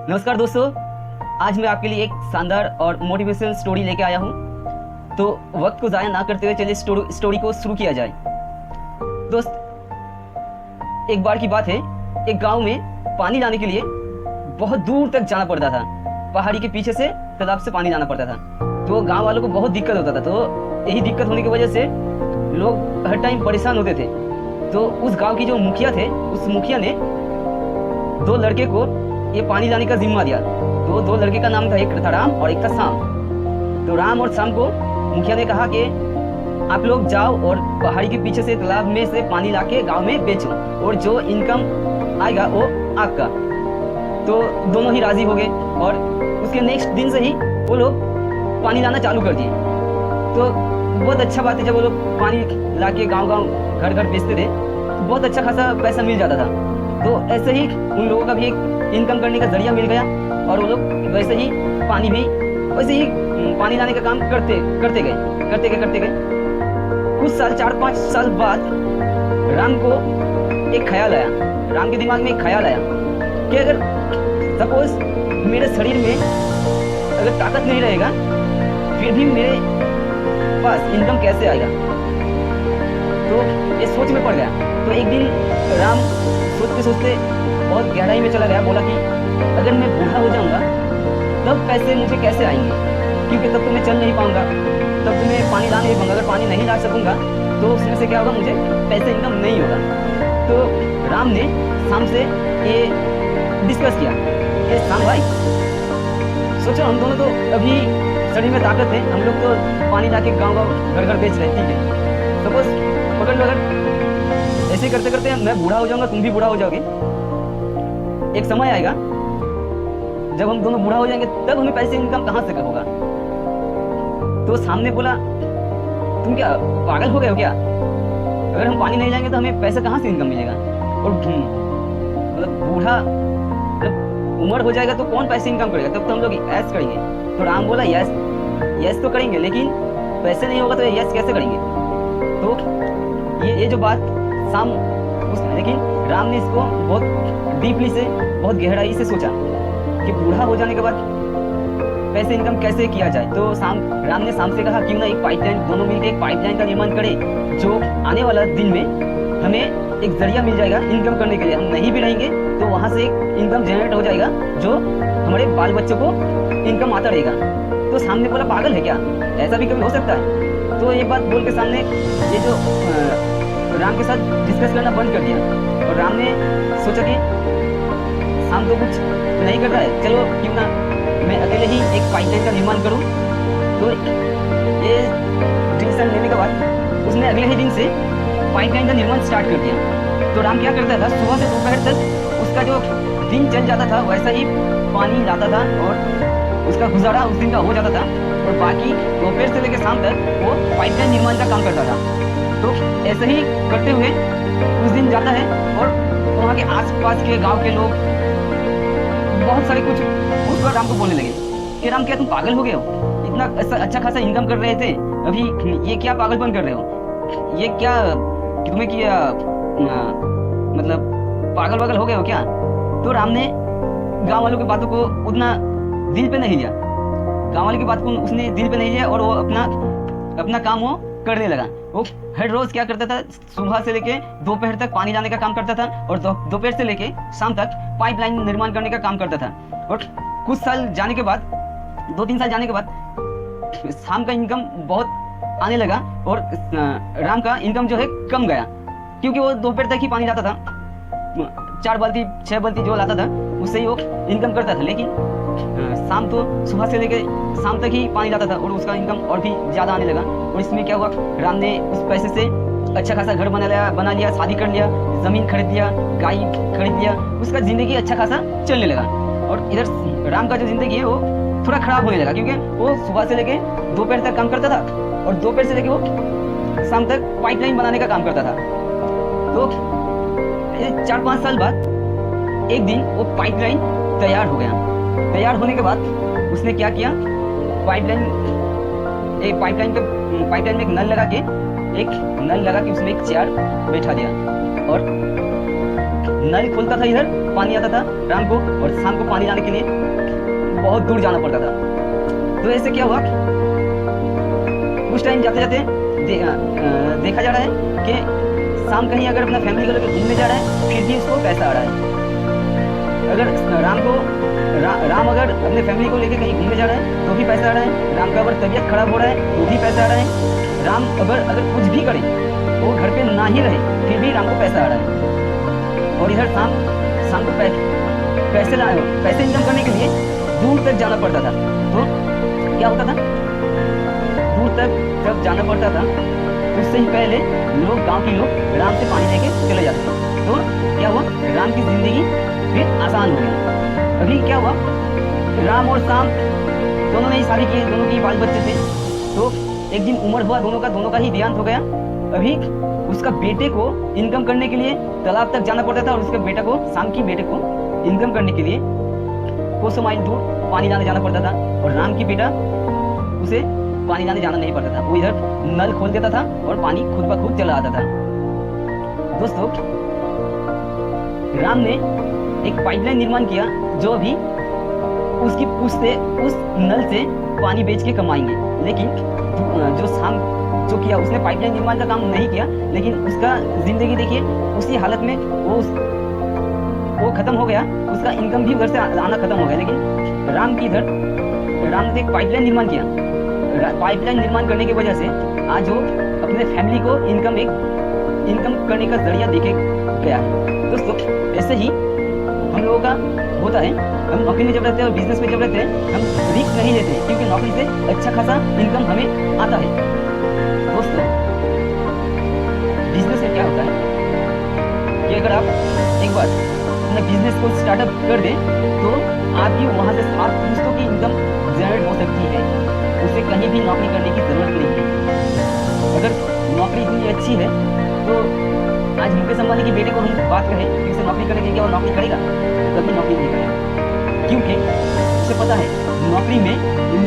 नमस्कार दोस्तों, आज मैं आपके लिए एक शानदार और मोटिवेशनल स्टोरी लेके आया हूँ। तो वक्त को ज़ाया ना करते हुए चलिए स्टोरी को शुरू किया जाए। दोस्त, एक बार की बात है, एक गांव में पानी लाने के लिए बहुत दूर तक जाना पड़ता था। पहाड़ी के पीछे से तालाब से पानी लाना पड़ता था। तो गांव वालों को बहुत दिक्कत होता था। तो यही दिक्कत होने की वजह से लोग हर टाइम परेशान होते थे। तो उस गाँव की जो मुखिया थे, उस मुखिया ने दो लड़के को ये पानी लाने का जिम्मा दिया। तो दो लड़के का नाम था, एक था राम और एक था शाम। तो राम और शाम को मुखिया ने कहा कि आप लोग जाओ और पहाड़ी के पीछे से तालाब में से पानी लाके गांव में बेचो और जो इनकम आएगा वो आपका। तो दोनों ही राजी हो गए और उसके नेक्स्ट दिन से ही वो लोग पानी लाना चालू कर दिए। तो बहुत अच्छा बात है, जब वो लोग पानी लाके गाँव घर घर बेचते थे तो बहुत अच्छा खासा पैसा मिल जाता था। तो ऐसे ही उन लोगों का भी एक इनकम करने का जरिया मिल गया और वो लोग वैसे ही पानी लाने का काम करते गए। कुछ साल, 4-5 साल बाद राम को एक ख्याल आया। राम के दिमाग में एक ख्याल आया कि अगर सपोज मेरे शरीर में अगर ताकत नहीं रहेगा फिर भी मेरे पास इनकम कैसे आएगा। तो ये सोच में पड़ गया। तो एक दिन राम सोचते सोचते बहुत गहराई में चला गया। बोला कि अगर मैं बूढ़ा हो जाऊंगा तब पैसे मुझे कैसे आएंगे, क्योंकि तब तो मैं चल नहीं पाऊंगा, तब तो मैं पानी ला नहीं पाऊंगा। अगर पानी नहीं ला सकूंगा तो उसमें से क्या होगा, मुझे पैसे इनकम नहीं होगा। तो राम ने शाम से ये डिस्कस किया कि शाम भाई, सोचो हम दोनों तो अभी शरीर में ताकत है, हम लोग तो पानी ला के गाँव घर घर बेच रहे हैं, ठीक है। सपोज पकड़ लो, अगर ऐसे करते करते मैं बूढ़ा हो जाऊंगा, तुम भी बूढ़ा हो जाओगे, एक समय आएगा जब हम दोनों बूढ़ा हो जाएंगे, तब हमें पैसे इनकम कहाँ से होगा। तो सामने बोला, तुम क्या पागल हो गए हो क्या? अगर हम पानी नहीं लाएंगे तो हमें पैसा कहाँ से इनकम मिलेगा? और मतलब बूढ़ा जब उम्र हो जाएगा तो कौन पैसे इनकम करेगा? तब तो हम लोग ऐश करेंगे। तो राम बोला, यस तो करेंगे, लेकिन पैसे नहीं होगा तो यस कैसे करेंगे? तो ये जो बात शाम लेकिन राम ने इसको बहुत डीपली से, बहुत गहराई से सोचा कि बूढ़ा हो जाने के बाद पैसे इनकम कैसे किया जाए। तो राम ने शाम से कहा, क्यों ना एक पाइपलाइन, दोनों मिलकर एक पाइपलाइन का निर्माण करें जो आने वाला दिन में हमें एक जरिया मिल जाएगा इनकम करने के लिए। हम नहीं भी रहेंगे तो वहाँ से एक इनकम जनरेट हो जाएगा जो हमारे बाल बच्चों को इनकम आता रहेगा। तो सामने बोला, पागल है क्या, ऐसा भी कभी हो सकता है? तो ये बात बोल के सामने ये जो राम के साथ डिस्कस करना बंद कर दिया। और राम ने सोचा कि शाम तो कुछ नहीं कर रहा है, चलो क्यों ना मैं अकेले ही एक पाइपलाइन का निर्माण करूं। तो ये डिसीजन लेने के बाद उसने अगले ही दिन से पाइपलाइन का निर्माण स्टार्ट कर दिया। तो राम क्या करता था, सुबह से दोपहर तक उसका जो दिन चल जाता था वैसा ही पानी लाता था और उसका गुजारा उस दिन का हो जाता था। और बाकी दोपहर से लेकर शाम तक वो पाइपलाइन निर्माण का काम करता था। तो ऐसे ही करते हुए कुछ दिन जाता है और वहाँ के आसपास के गांव के लोग बहुत सारे कुछ उस पर राम को बोलने लगे कि राम, क्या तुम पागल हो गए हो? इतना अच्छा खासा इनकम कर रहे थे, अभी ये क्या पागलपन कर रहे हो? ये क्या तुम्हें किया, मतलब पागल वागल हो गए हो क्या? तो राम ने गांव वालों की बातों को उतना दिल पे नहीं लिया। गांव वालों की बात को उसने दिल पे नहीं लिया और वो अपना काम वो करने लगा। वो हर रोज क्या करता था, सुबह से लेके दोपहर तक पानी लाने का काम करता था और दोपहर से लेके शाम तक पाइपलाइन निर्माण करने का काम करता था। और कुछ साल जाने के बाद, 2-3 साल जाने के बाद शाम का इनकम बहुत आने लगा और राम का इनकम जो है कम गया, क्योंकि वो दोपहर तक ही पानी लाता था। 4 बाल्टी 6 बाल्टी जो लाता था उससे ही वो इनकम करता था। लेकिन शाम तो सुबह से लेके शाम तक ही पानी लाता था और उसका इनकम और भी ज़्यादा आने लगा। और इसमें क्या हुआ, राम ने उस पैसे से अच्छा खासा घर बना लिया, शादी कर लिया, ज़मीन खरीद लिया, गाय खरीद लिया। उसका ज़िंदगी अच्छा खासा चलने लगा। और इधर राम का जो ज़िंदगी है वो थोड़ा ख़राब होने लगा, क्योंकि वो सुबह से लेके दोपहर तक काम करता था और दोपहर से लेके वो शाम तक पाइपलाइन बनाने का काम करता था। तो 4-5 साल बाद एक दिन वो पाइपलाइन तैयार हो गया। तैयार होने के बाद उसने क्या किया, पाइपलाइन में एक नल लगा के उसमें एक चेयर बैठा दिया और नल खोलता था, इधर पानी आता था राम को, और शाम को पानी लाने के लिए बहुत दूर जाना पड़ता था। तो ऐसे क्या हुआ, कुछ टाइम जाते जाते देखा जा रहा है कि शाम कहीं अगर अपना फैमिली को लेकर घूमने जा रहा है फिर भी उसको पैसा आ रहा है। अगर राम अगर अपने फैमिली को लेकर कहीं घूमने जा रहा है तो भी पैसा आ रहा है। राम का अगर तबीयत खराब हो रहा है तो भी पैसा आ रहा है। राम अगर कुछ भी करे वो घर पे ना ही रहे फिर भी राम को पैसा आ रहा है। और इधर शाम को पैसे इनकम करने के लिए दूर तक जाना पड़ता था। तो क्या होता था, दूर तक जब जाना पड़ता था उससे ही पहले गांव के लोग राम से पानी लेके चले जाते थे। तो क्या हुआ, राम की जिंदगी फिर आसान हो गई। अभी क्या हुआ, राम और शाम दोनों ने ही शादी की, दोनों के बाल बच्चे थे। तो एक दिन उम्र हुआ दोनों का ही देहांत हो गया। अभी उसका बेटे को इनकम करने के लिए तालाब तक जाना पड़ता था, और उसके बेटे को, शाम की बेटे को इनकम करने के लिए कोसों माइल दूर पानी लाने जाना पड़ता था। और राम की बेटा उसे पानी लाने जाना नहीं पड़ता था, वो इधर नल खोल देता था और पानी खुद ब खुद चला आता था। दोस्तों, राम ने एक पाइपलाइन निर्माण किया जो अभी उसकी पुश से उस नल से पानी बेच के कमाएंगे। लेकिन जो शाम जो किया उसने पाइपलाइन निर्माण का काम नहीं किया, लेकिन उसका जिंदगी देखिए उसी हालत में वो खत्म हो गया, उसका इनकम भी उधर से आना खत्म हो गया। लेकिन राम ने एक पाइपलाइन निर्माण किया। पाइपलाइन निर्माण करने की वजह से आज वो अपने फैमिली को इनकम करने का जरिया देके गया है। दोस्तों, ऐसे ही हम लोगों का होता है। हम नौकरी में जब रहते हैं और बिजनेस में जब रहते हैं हम रिस्क नहीं लेते, क्योंकि नौकरी से अच्छा खासा इनकम हमें आता है। दोस्तों, बिजनेस में क्या होता है कि अगर आप एक बार अपना बिजनेस को स्टार्टअप कर दें तो आपकी वहाँ से 7 पुश्तों की इनकम जनरेट हो सकती है। उसे कहीं भी नौकरी करने की जरूरत नहीं है। अगर नौकरी इतनी अच्छी है तो आज मुकेश अंबानी की बेटे को हम बात करें कि उसे नौकरी करने के लिए, क्या वो नौकरी करेगा? कभी नौकरी नहीं करेगा, क्योंकि उसे पता है नौकरी में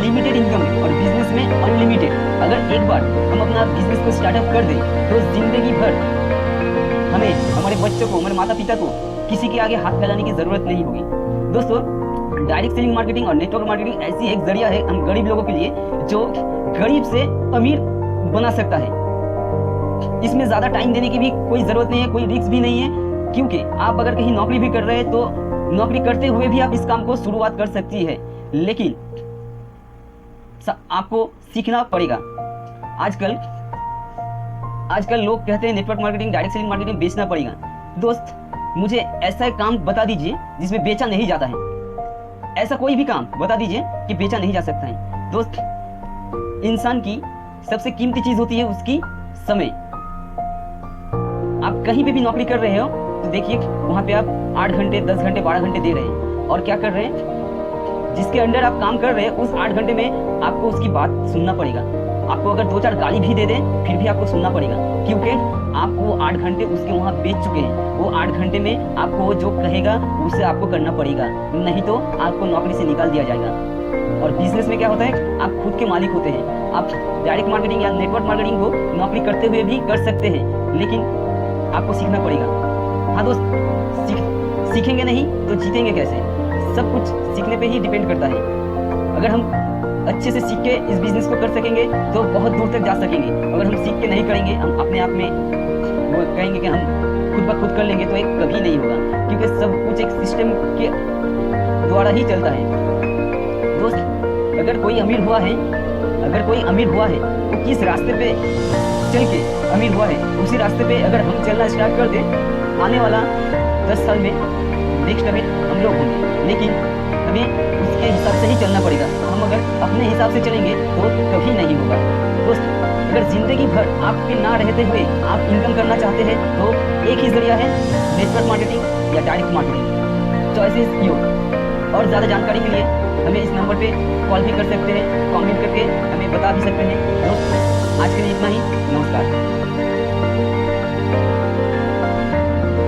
लिमिटेड इनकम है और बिजनेस में अनलिमिटेड। अगर एक बार हम अपना बिजनेस को स्टार्टअप कर दें तो जिंदगी भर हमें, हमारे बच्चों को, हमारे माता पिता को किसी के आगे हाथ फैलाने की जरूरत नहीं होगी। दोस्तों, डायरेक्ट सेलिंग मार्केटिंग और नेटवर्क मार्केटिंग ऐसी एक जरिया है हम गरीब लोगों के लिए जो गरीब से अमीर बना सकता है। इसमें ज्यादा टाइम देने की भी कोई जरूरत नहीं है, कोई रिस्क भी नहीं है, क्योंकि आप अगर कहीं नौकरी भी कर रहे हैं तो नौकरी करते हुए भी आप इस काम को शुरुआत कर सकती है। लेकिन आपको सीखना पड़ेगा। आजकल लोग कहते हैं network marketing, direct selling marketing बेचना पड़ेगा। दोस्त, मुझे ऐसा काम बता दीजिए जिसमें बेचा नहीं जाता है। ऐसा कोई भी काम बता दीजिए कि बेचा नहीं जा सकता है। दोस्त, इंसान की सबसे कीमती चीज होती है उसकी समय। आप कहीं पे भी नौकरी कर रहे हो तो देखिए वहां पे आप 8 घंटे, 10 घंटे, 12 घंटे दे रहे हैं, और क्या कर रहे हैं, जिसके अंडर आप काम कर रहे हैं उस 8 घंटे में आपको उसकी बात सुनना पड़ेगा। आपको अगर 2-4 गाली भी दे दे फिर भी आपको सुनना पड़ेगा, क्योंकि आप वो 8 घंटे उसके वहाँ बेच चुके हैं। वो 8 घंटे में आपको वो जो कहेगा उसे आपको करना पड़ेगा, नहीं तो आपको नौकरी से निकाल दिया जाएगा। और बिजनेस में क्या होता है, आप खुद के मालिक होते हैं। आप डायरेक्ट मार्केटिंग या नेटवर्क मार्केटिंग को नौकरी करते हुए भी कर सकते हैं, लेकिन आपको सीखना पड़ेगा। हाँ दोस्त, सीखेंगे नहीं तो जीतेंगे कैसे? सब कुछ सीखने पे ही डिपेंड करता है। अगर हम अच्छे से सीख के इस बिजनेस को कर सकेंगे तो बहुत दूर तक जा सकेंगे। अगर हम सीख के नहीं करेंगे, हम अपने आप में वो कहेंगे कि हम खुद ब खुद कर लेंगे, तो एक कभी नहीं होगा, क्योंकि सब कुछ एक सिस्टम के द्वारा ही चलता है। दोस्त, अगर कोई अमीर हुआ है तो किस रास्ते पे चल के अमीर हुआ है, उसी रास्ते पे अगर हम चलना स्टार्ट कर दें, आने वाला 10 साल में नेक्स्ट अमीर हम लोग होंगे। लेकिन हमें उसके हिसाब से ही चलना पड़ेगा। हम अगर अपने हिसाब से चलेंगे तो कभी नहीं होगा। दोस्त, अगर जिंदगी भर आपके ना रहते हुए आप इनकम करना चाहते हैं तो एक ही जरिया है, नेटवर्क मार्केटिंग या direct marketing. Choice is your. और ज़्यादा जानकारी के लिए हमें इस नंबर पे कॉल भी कर सकते हैं, कमेंट करके हमें बता भी सकते हैं। दोस्त, आज के लिए इतना ही। नमस्कार।